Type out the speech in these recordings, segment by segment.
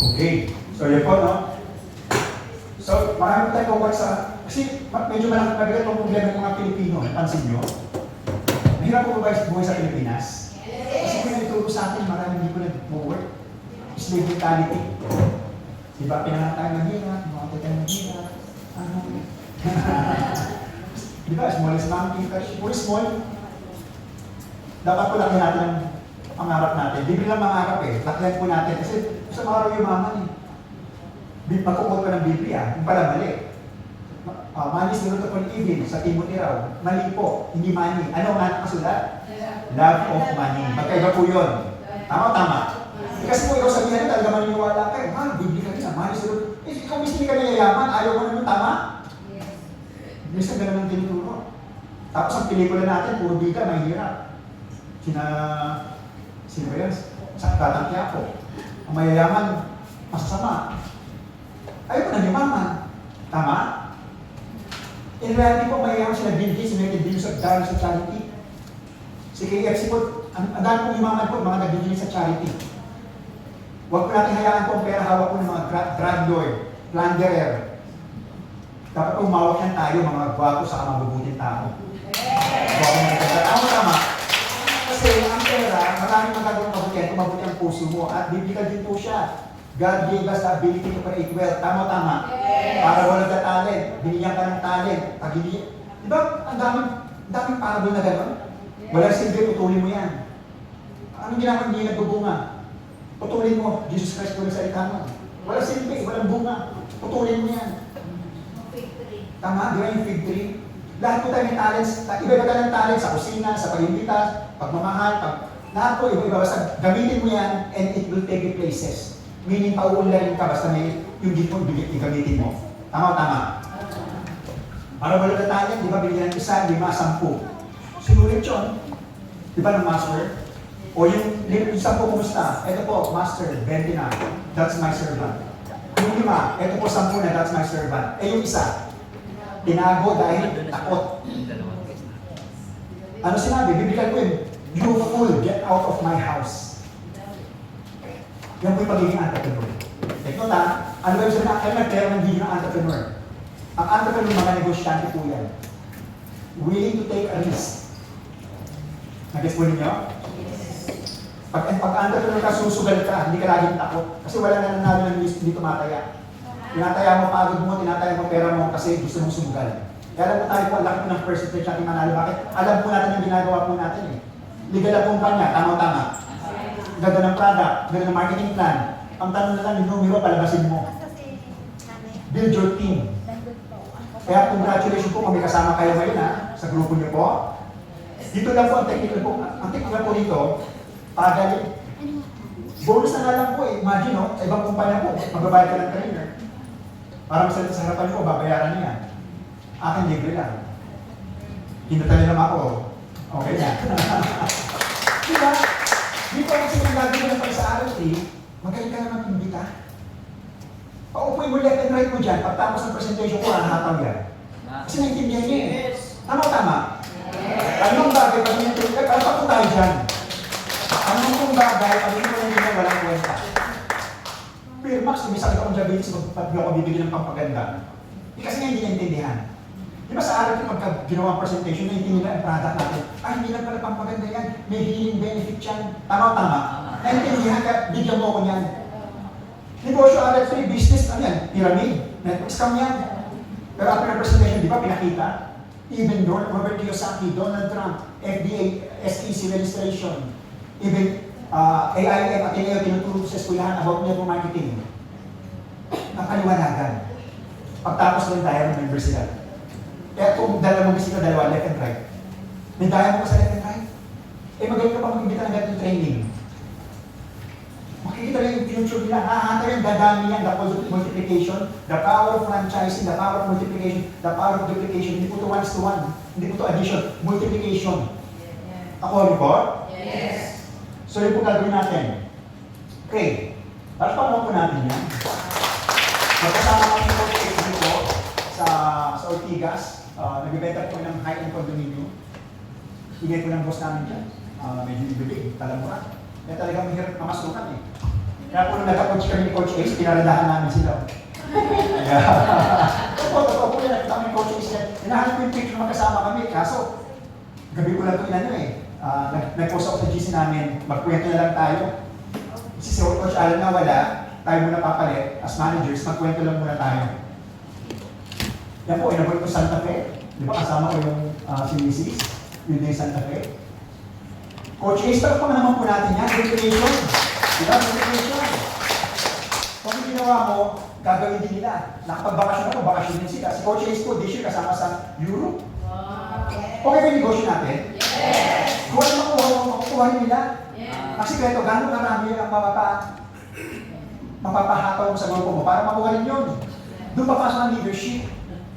Okay. So, yun po, no? So, marami tayong kukuha sa... Kasi medyo mabigat ang problema ng mga Pilipino. Napansin nyo? Mahirap po ba buhay sa Pilipinas? Kasi kung nagturo sa atin, marami hindi ko nag-work. Slave mentality. Diba, pinangat tayo mahirap, mga tayo mahirap. Diba, small is monkey, puro small. Dapat po laki natin ang pangarap natin. Libre lang mangarap eh. Lakihan po natin. Kasi sa mga araw yumaman eh. Magkukot ka ng Biblia. Yung pala mali. Money is the root of all evil. Sa Timothy raw. Mali po. Hindi money. Ano nga nakasulat? Love of money. Magkaiba po yun. Tama o tama? Kasi kung ikaw sabihan talaga maniniwala kayo. Biblia ka nila. Money is the root. Ikaw mismo ka nayayaman. Ayaw mo naman tama? Minsan ganun ang tinuturo. Tapos ang pelikula natin, puro bida, mahirap. Sino ba yan? Sa Tatangkya ko. Ang mayayaman, masasama. Ayaw ko na yumaman. Tama? In reality po, mayayaman sila binti, sinated din sa dahil sa charity. Si KFC po, ang dahil pong yumaman po, mga nagbibigay sa charity. Huwag po natin hayaan po ang pera, hawak po ng mga drug lord, plunderer. Dapat po umawak yan tayo, mga gwapo sa mabubuting tao. Tama. Kasi ang pera, maraming magagawang mabutihan kung mabuti ang puso mo. At biblical din po siya. God gave us the ability to create wealth. Tama. Para wala ka talent. Binigyan ka ng talent. Diba, ang daming parable na gano'n? Walang silbi, putulin mo yan. Anong ginagawa hindi nagbubunga? Putulin mo. Jesus Christ po nagsalita mo. Walang silbi, walang bunga. Putulin mo yan. Tama, di ba yung fig tree? Lahat po tayo may talents. Iba-iba tayo ng talents sa kusina, sa pag-imbita, pagmamahal, lahat po iba-iba. Basta gamitin mo yan and it will take you places. Meaning, pauunlarin ka basta may yung gift mo, gamitin mo. Tama o tama? Para wala ka talent, di ba, binigyan ng 1, 5, 10. Sinulit yun. Di ba ng master? O yung 10 kumusta? Ito po, master, 20 na. That's my servant. Yung 5, ito po 10 na, that's my servant. Yung isa, tinago dahil takot. Ano sinabi? Biblical ko yun. You fool, get out of my house. Yan po yung pagiging entrepreneur. Take note ha, ano ba yung sabi na, nagpera ng hindi ng entrepreneur? Ang entrepreneur, mga negosyante po yan. Willing to take a risk. Nag-guess po ninyo? Pag-entrepreneur ka, susugal ka, hindi ka laging takot. Kasi wala na nanalo ng list, hindi tumataya. Tinataya mo pagod mo, tinataya mo pera mo kasi gusto mong sumugal. Kaya alam mo tayo po, laki po ng percentage natin manalo. Bakit? Alam po natin ang ginagawa po natin eh. Legal na kumpanya, tama-tama. Ganda ng product, ganda ng marketing plan. Ang tanong na lang, yung numero, palabasin mo. Build your team. Kaya congratulations po kung may kasama kayo ngayon ha, sa grupo niyo po. Dito lang po ang technical po. Ang technical po dito, pagaling. Bonus na nga lang po eh. Imagine no, sa ibang kumpanya po, magbabayad ka ng trainer. Para masalita sa harapan ko, babayaran niya. Akin libre lang. Kinatali naman ako. Okay na. Diba? Dito ako sinagagawin mo ng sa RLT, magaling ka naman imbita. Paupuin mo left and right mo dyan, pagtapos ng presentation ko, hahataw yan. Kasi naintindihan niya eh. Tama-tama? Anong bagay, pag naintindihan, para pa po tayo dyan. Anong bagay, pag naintindihan, walang kwenta. Pero Max, may sakit akong diabetes, pag ako bibigyan ng pampaganda. Kasi nga hindi naintindihan. Di ba sa RLT, pagka ginawa ang presentation, naintindihan ang product natin. Hindi lang pala pampaganda yan. May healing benefit yan. Tama-tama? Naintindihan ka, bigyan mo ko niyan. Negosyo RLT, business, ano yan? Pyramid. Network scam yan. Pero after the presentation, di ba pinakita? Even Robert Kiyosaki, Donald Trump, FDA, SEC registration, even AIM, Ateneo, tinuturo sa eskwelahan about network marketing. Ang kaliwanagan. Pagtapos ng diamond member sila. Kaya kung dalawang member sila, dalawa, left and right. May diamond ka sa left and right. Magaling ka pa mag-imbita ng ganitong training. Makikita rin yung future nila. Hahanta rin, dadami yan, the multiplication, the power of franchising, the power of multiplication, the power of duplication. Hindi po ito 1:1. Hindi po ito addition. Multiplication. Ako, report? Yes. So, yun po gagawin natin. Okay. Tapos paano po natin yan? Magkasama kami po dito sa Ortigas. Nagbibenta po ng high-end condominium. Higay po ng boss namin dyan. Medyo ibibig, talamura. Kaya talagang mahirap mamasukan eh. Kaya po nung nagka-coach kami ni Coach Ace, pinarandahan namin sila. Yeah. Totoo po yan, nakita kami ni Coach Ace yan. Hinahanap ko yung picture magkasama kami, kaso gabi ko lang ito inano eh. Nag-post ako sa GC namin, magkwento na lang tayo. Si Coach Alan na wala, tayo muna papalit. As managers, magkwento lang muna tayo. Yan po, inaboy ko Santa Fe. Di ba kasama ko yung si Mrs. Yung day Santa Fe. Coach Ace, pero pa naman po natin yan, recreation. Diba, recreation. Kung yung ginawa mo, gagawin din nila. Nakapagbakasyon ako, bakasyon din sila. Si Coach Ace po, this year kasama sa Europe. Okay ba yung negosyo natin? Yes! Kung ano makukuha nila? Yes! Kasi kaya ito, gano'ng karami ang mapapahataw mo sa grupo mo para makuha rin yun. Doon papasok ang leadership.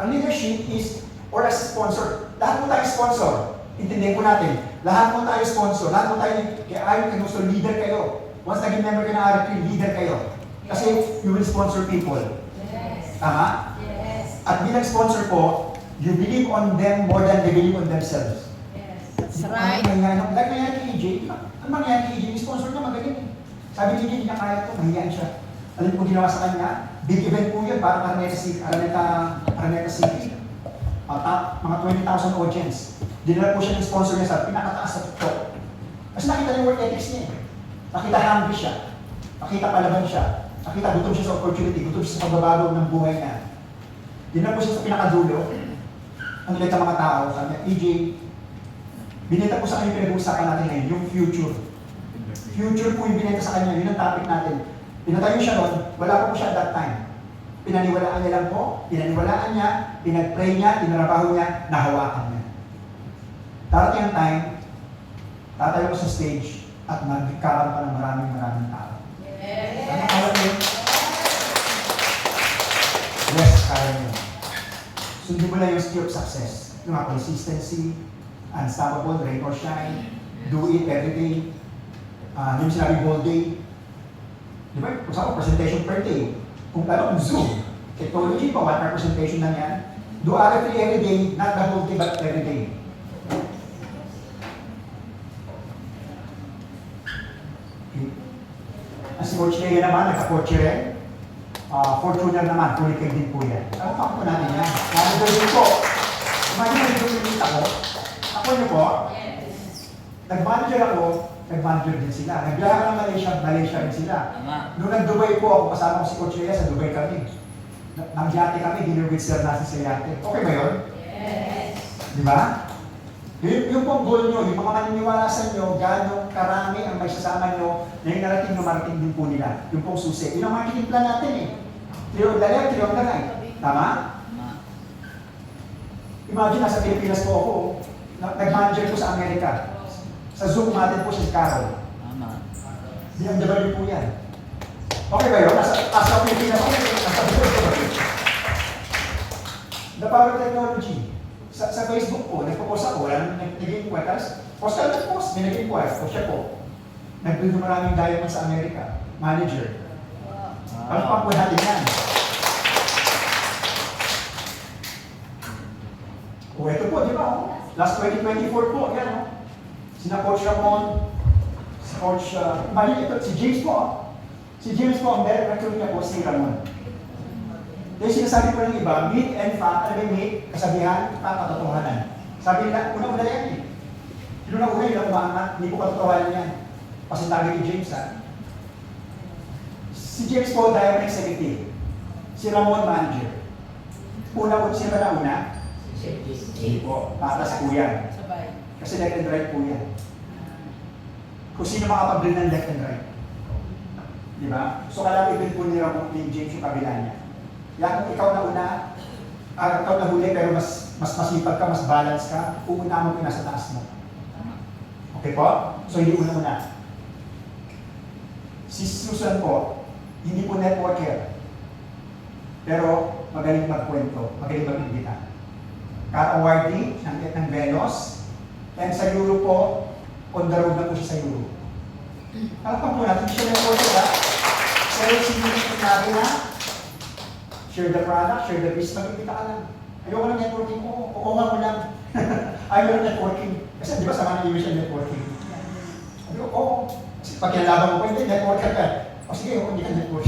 Ang leadership is, or as sponsor, lahat mo tayo sponsor. Intindihin po natin, lahat mo tayo sponsor, lahat mo tayo, kaya ayaw kayo gusto, leader kayo. Once naging member ka ng RFP, leader kayo. Kasi you will sponsor people. Yes. Tama? Yes. At bilang sponsor po, you believe on them more than they believe on themselves. Yes, that's right. Like nangyari kay EJ, ang mangyari kay EJ, yung sponsor niya magaling eh. Sabi ni EJ, hindi niya kaya ito, mahiyaan siya. Alam mo ginawa sa kanya, big event po yun, parang Araneta City. Mga 20,000 audience. Dinala po siya ng sponsor niya sa pinakataas sa TikTok. Kasi nakita niya yung work ethics niya eh. Nakita hungry siya. Nakita palaban siya. Nakita gutom siya sa opportunity, gutom siya sa pagbabago ng buhay niya. Dinala po siya sa pinakadulo. Ang ilan sa mga tao, sabi niya, EJ, binenta po sa kanya pinag-uusapan natin ngayon, yung future. Future po yung binenta sa kanya, yun ang topic natin. Pinatayo siya noon, wala po siya at that time. Pinaniwalaan niya lang po, pinaniwalaan niya, pinag-pray niya, tinrabaho niya, nahawakan niya. Darating ang time, tatayo ko sa stage at magkakaroon pa ng maraming tao. Yes! Ano kaya niyo? Yes, kaya niyo. Sundin mo lang yung skill of success. Yung mga consistency, unstoppable, rain or shine, do it every day. Yung sinabi whole day. Di ba? Kung saan presentation per day. Kung kung Zoom, technology pa, one presentation na yan. Do RFP every day, not the whole day, but every day. Okay. Si Coach Lea naman, nagka-coach rin. Fortuner naman, Kulikay din po yan. Ano pa po natin yan? Manager din po. Manager din ako. Ako niyo po. Nag-manager ako, nag-manager din sila. Nagbiyahe ng Malaysia rin sila. Noong nag-Dubai po ako, kasama ko si Coach Lea sa Dubai kami. Nag-yate kami, dinner with Sir natin sa yate. Okay ba yun? Yes. Di ba? Yung pong goal nyo, yung mga maniniwala sa inyo, gano'ng karami ang may sasama nyo na yung narating din po nila. Yung pong susi. Yun ang marketing plan natin eh. 3 on the left, 3 on the right. Tama? Imagine, nasa Pilipinas po ako, nag-manager po sa Amerika. Sa Zoom natin po si Carol. BMW po yan. Okay ba yun? Nasa Pilipinas po yan. Nasa the power of technology. Sa Facebook po, nagpo-post ako, naging inquiries. Post ka lang post, may naging inquiries. O siya po, nag-build maraming diamond sa Amerika. Manager. Palapang po natin yan. O ito po, di ba? Last 2024 po, yan o. Sina Coach Ramon, si Coach, si James po. Si James po, ang director niya po, si Ramon. Yung sinasabi ko ng iba, myth and fact, ano ba myth? Kasabihan, fact, katotohanan. Sabi nila, una-una yan eh. Una-una yun ang umaangat, hindi ko katotohanan yan. Pasintabi ni James ha. Si James po, diamond executive. Si Ramon, manager. Sino ba na una? Si po, patas po yan. Kasi left and right po yan. Kung sino makapag-build ng left and right. Di ba? So kailangan i-build po ni Ramon, ni James yung kabila niya. Kaya kung ikaw na una, ikaw na huli pero mas masipag ka, mas balance ka, uuna mo yung nasa taas mo. Okay po? So hindi una-una. Si Susan po, hindi po networker. Pero magaling magkwento, magaling mag-imbita. Car-awardee ng Venus, and sa Europe po, on the road na po siya sa Europe. Kalapang po natin, siya networker ha. Pero sinabi na, share the product, share the business, magkikita ka lang. Ayoko ng networking, oo nga mo lang. Ayaw ng networking. Kasi di ba sama ng siya networking? Sabi ko, oo. Kasi pag kinalaban mo pa, hindi, networker ka. O sige, hindi ka network.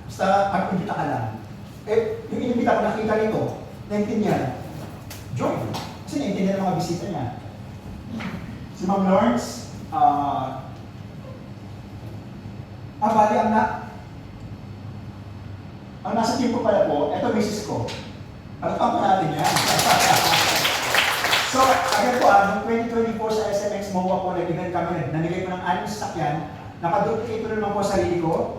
Basta pag-imbita ka lang. Eh, yung inimbita ko, nakita nito, naintindihan, join. Kasi naintindihan ang mga bisita niya. Si Ma'am Lawrence, bali ang nasa team ko pala po, eto misis ko. Pagpang po natin yan. So, agad po noong 2024 sa SMX MOA po, nag-event kami, nanigay ko ng 6 sasakyan, nakaduplicate ko naman po sa sarili ko.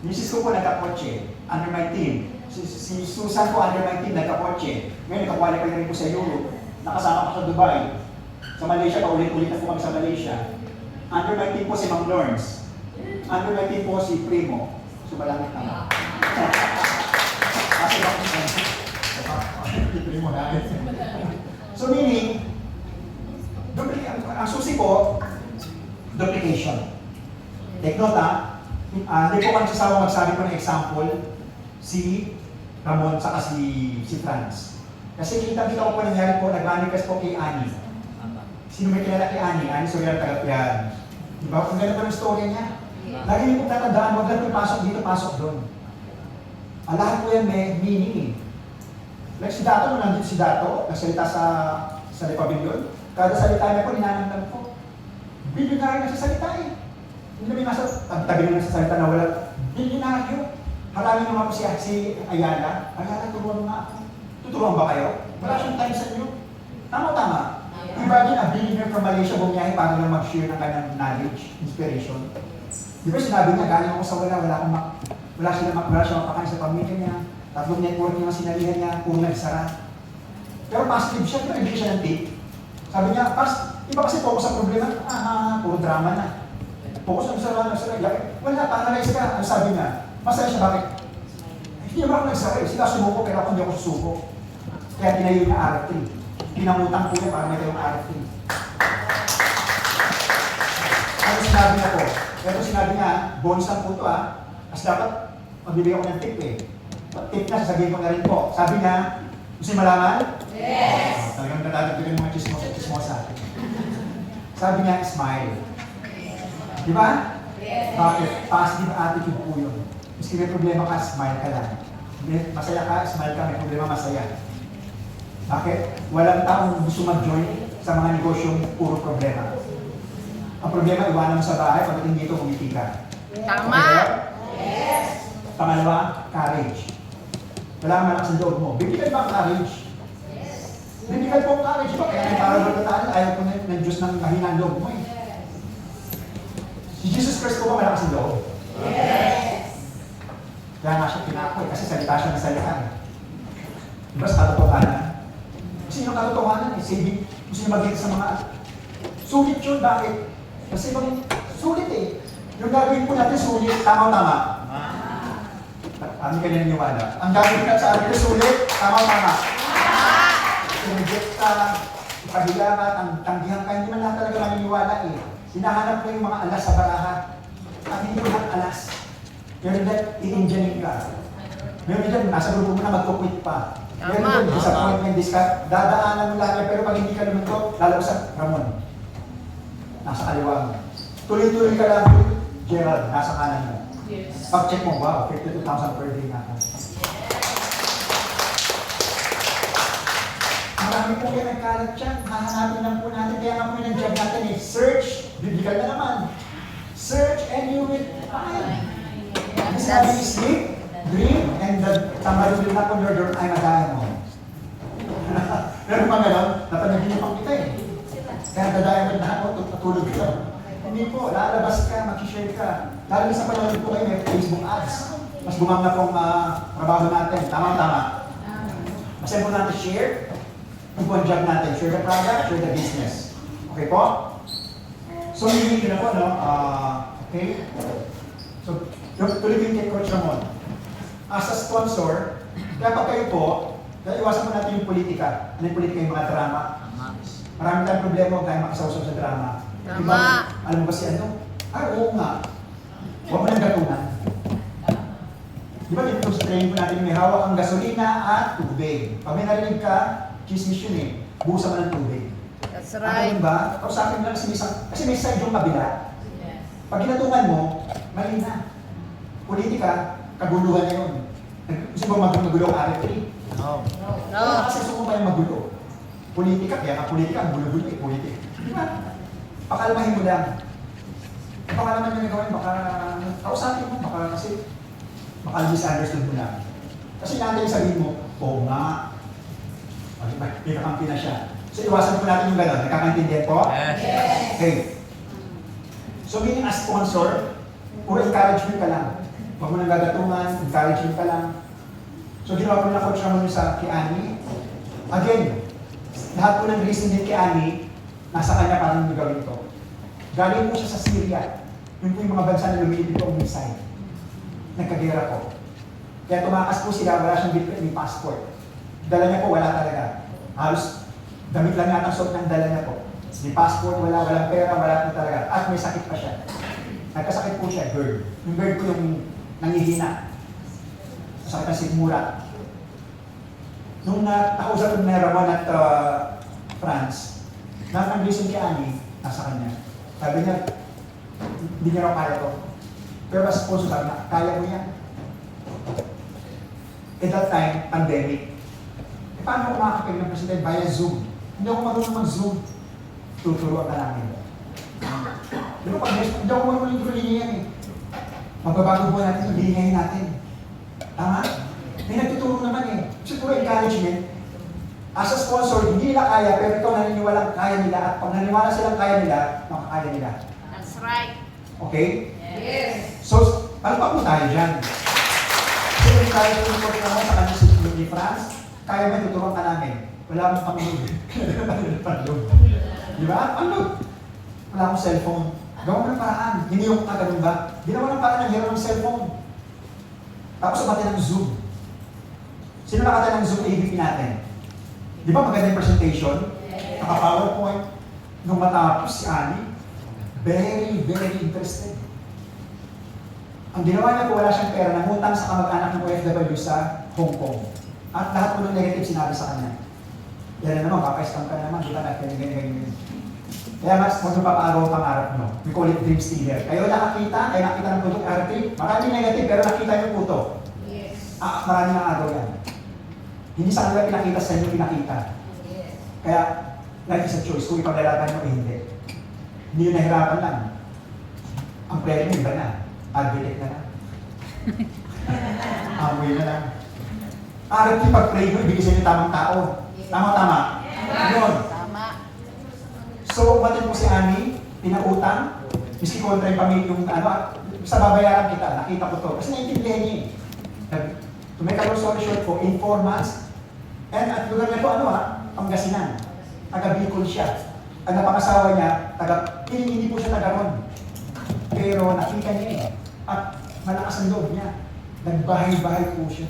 Misis ko po nagkakotse, under my team. Si Susan po under my team, nagkakotse. Ngayon, nakakwalify na rin po sa Europe. Nakasama ko sa Dubai. Sa Malaysia, paulit-ulit na po kami sa Malaysia. Under my team po si Ma'am Lawrence. Under my team po si Primo. Sumalangit naman. Kasi Primo na. So meaning, ang susi po, duplication. Take note hindi po kami sasawa magsabi ko ng example, si Ramon saka si Franz. Kasi kita-kita ko po nangyari po, nag-manifest po kay Annie. Sino may kilala kay Annie? Annie Soriano Tagapian. Diba? Kung gano'n po ng story niya. Lagi niyo po tatandaan, huwag lang po pasok dito, pasok doon. Ang lahat po yan may meaning eh. Like si Dato, nung nandito si Dato, nagsalita sa Le Pavilion, kada salita niya po, ninanamdam ko. Bilyonaryo na sa salita eh. Hindi namin nasa tabi na sa salita na wala. Bilyonaryo. Halangin naman po si Ayala. Ayala, turuan mo nga ako. Tuturuan ba kayo? Wala siyang time sa inyo. Tama-tama. Imagine a billionaire from Malaysia bumiyahe para lang mag-share ng kanyang knowledge, inspiration. Di ba sinabi niya, galing ako sa wala siya mapakain sa pamilya niya, 3 network niya ang sinalihan niya, puro nagsara. Pero positive siya, pero hindi siya ng tip. Sabi niya, iba kasi focus sa problema, puro drama na. Focus ang nagsara. Wala, paralyze ka. Ang sabi niya, masaya siya, bakit? Hindi naman ako nagsara eh. Sila sumuko, pero ako hindi ako susuko. Kaya tinayo niya RFT. Pinangutang po niya para may tayong RFT. Ano sinabi niya po? Pero sinabi niya, bonus lang po ito Kasi dapat, magbibigay ako ng tip eh. Tip na, sasabihin ko na rin po. Sabi niya, gusto niyo malaman? Yes! Talagang natagagawin mga chismosa. Sabi niya, smile. Di ba? Yes. Bakit? Positive attitude po yun. Maski may problema ka, smile ka lang. Masaya ka, smile ka, may problema, masaya. Bakit? Walang taong gusto mag-join sa mga negosyong puro problema. Ang problema, iwanan mo sa bahay, pagdating dito, kumiti ka. Tama! Yes! Pangalawa, courage. Wala kang malakas ang loob mo. Bibigyan ba ang courage? Yes! Bibigyan po ang courage ba? Kaya may parang tayo, ayaw po ng Diyos ng kahinaan loob mo eh. Si Jesus Christ po ba malakas ang loob? Yes! Kaya nga siya pinakoy kasi salita siya ng salita eh. Diba sa katotohanan? Kasi yung katotohanan eh, gusto niya magiging sa mga sulit yun. Bakit? Kasi sulit eh. Yung gagawin po natin sulit, tama-tama. Ano ka naniniwala? Ang gagawin natin sa atin na sulit, tama-tama. Sinuject ka, ipahiya ka, tanggihan ka, hindi man lang talaga maniniwala eh. Hinahanap ko yung mga alas sa baraha. At hindi mo lang alas. Meron dyan, i-engineering ka. Meron dyan, nasa grupo mo na magkukwit pa. Meron dyan, disappointment, discard. Dadaanan mo lang yan, pero pag hindi ka naman to, lalabas sa Ramon. Nasa kaliwa mo. Tuloy-tuloy ka lang, Gerald, nasa kanan mo. Yes. Pag-check mo, wow, 52,000 per day na. Marami po kayo nagkalat dyan. Hahanapin lang po natin. Kaya nga po yung job natin eh. Search, biblical na naman. Search and you will find. Ang sabi ni sleep, dream, and the somebody will knock on your door, ay madaya mo. Meron pa gano'n, napanaginipan kita eh. Kaya dadaya mo na ako, tutulog ka. Hindi po, lalabas ka, mag-share ka. Lalo sa panahon po kayo, may Facebook ads. Mas gumam na pong trabaho natin. Tama-tama. Mas importante share. Yung po ang job natin. Share the product, share the business. Okay po? So, hindi na po, no? Okay? So, tuloy yung kay Coach Ramon. As a sponsor, dapat kayo po, iwasan mo natin yung politika. Ano yung politika yung mga drama? Marami tayong problema, huwag tayong makasawsaw sa drama. Tama. Diba, alam mo ba si ano? Oo nga. Huwag mo nang gatunan. Di ba dito sa training po natin, may hawak ang gasolina at tubig. Pag may narinig ka, chismis yun eh. Buhusan mo ng tubig. That's right. Ano ba? Kausapin mo lang kasi may side yung kabila. Pag ginatungan mo, mali na. politika, kaguluhan na yun. Gusto mo magulo ang R3? No. Wala kasi gusto mo ba yung magulo? Politika, kaya ka politika, ang gulo-gulo eh, politika. Di ba? Pakalmahin mo lang. Baka naman yung gawin, baka kausapin mo, baka kasi misunderstood mo lang. Kasi natin sabihin mo, oo nga, pinakampi na siya. So iwasan po natin yung gano'n. Nakakaintindihan po? Yes. Okay. So meaning as sponsor, puro encouragement ka lang. Huwag mo nang gagatungan, encouragement ka lang. So ginawa ko na Coach Ramon sa kay Annie. Again, lahat po ng reason din kay Annie, nasa kanya parang yung gawin to. Galing po siya sa Syria. Yun po yung mga bansa na lumilipit po ang missile. Nagkagera po. Kaya tumakas po sila, wala siyang may passport. Dala niya po, wala talaga. Halos damit lang yata ang suot ng dala niya po. May passport, walang pera, wala po talaga. At may sakit pa siya. Nagkasakit po siya, GERD. Yung GERD po yung nangihina. Sakit ng sigmura. Nung nakausap ko na Ramon at France, ang reason kay Annie, nasa kanya. Sabi niya, hindi niya raw kaya to. Pero mas sponsor sabi na, kaya mo yan. At that time, pandemic. Paano ako makakapag ng President via Zoom? Hindi ako marunong mag-Zoom. Tuturuan ka namin. Hindi ako marunong yung linya yan eh. Magbabago po natin yung linyahin natin. Tama? May nagtuturo naman eh. Siguro encouragement. As a sponsor, hindi nila kaya, pero ikaw naniniwalang kaya nila. At pag naniniwala silang kaya nila, makakaya nila. That's right. Okay? Yes. So, palpak mo tayo dyan. So, encouragement po naman sa kanya ni France, kaya mo tuturuan ka namin. Wala akong panglog. Di ba? Panglog. Wala akong cellphone. Gawa mo ng paraan. Hindi yung ganun ba? Ginawa ng paraan ng hero ng cellphone. Tapos umate ng Zoom. Sino nakata ng Zoom AVP natin? Di ba maganda yung presentation? Naka-PowerPoint. Nung matapos si Annie, very, very interested. Ang ginawa niya po, wala siyang pera, nangutang sa kamag-anak ng OFW sa Hong Kong. At lahat po ng negative sinabi sa kanya. Yan na naman, kaka-scam ka naman, di ba natin, ganyan. Kaya mas, huwag mo papaaraw ang pangarap mo. We call it dream stealer. Kayo nakakita, kayo nakita ng product R3, maraming negative, pero nakita niyo po ito. Yes. Maraming ang araw yan. Hindi sa kanila pinakita, sa inyo pinakita. Yes. Kaya, life is a choice, kung ipaglalaban mo o hindi. Hindi yun nahirapan lang. Ang prayer mo, iba na. Advocate na lang. Amoy na lang. RT pag-pray mo, ibigay sa inyo tamang tao. Tama-tama. Yun. Tama. So, umatin po si Annie, pinautang, miski kontra yung pamilya yung sa babayaran kita, nakita ko to. Kasi naiintindihan niya eh. To make a long story short po, in 4 months, and at lugar niya po, Pangasinan. Taga-Bicol siya. Ang napangasawa niya, hindi po siya taga-ron. Pero nakita niya eh. At malakas ang loob niya. Nagbahay-bahay po siya.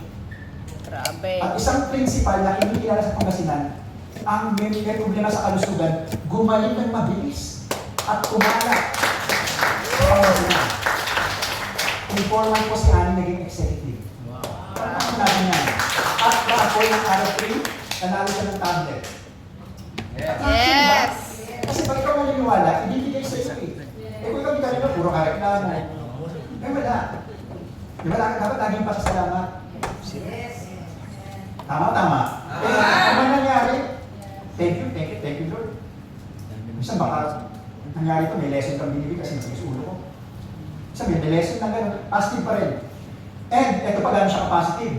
Grabe. At isang principal na hindi kilala sa Pangasinan, ang may problema sa kalusugan, gumaling ng mabilis at kumalat sa Pangasinan. Informant po si Annie naging executive. Parang natin yan. At na-appoint ng R3, nanalo siya ng tablet. Yes. Kasi pag ikaw naniniwala, ibibigay sa iyo eh. Kung ikaw hindi ka puro kareklamo. Wala. Di ba dapat laging pasasalamat? Tama. Ano nangyari? Thank you Lord. Minsan baka nangyari ito, may lesson kang binibig kasi nasa ulo ko. Minsan may lesson na gano'n, positive pa rin. And ito pa gano'n siya ka-positive.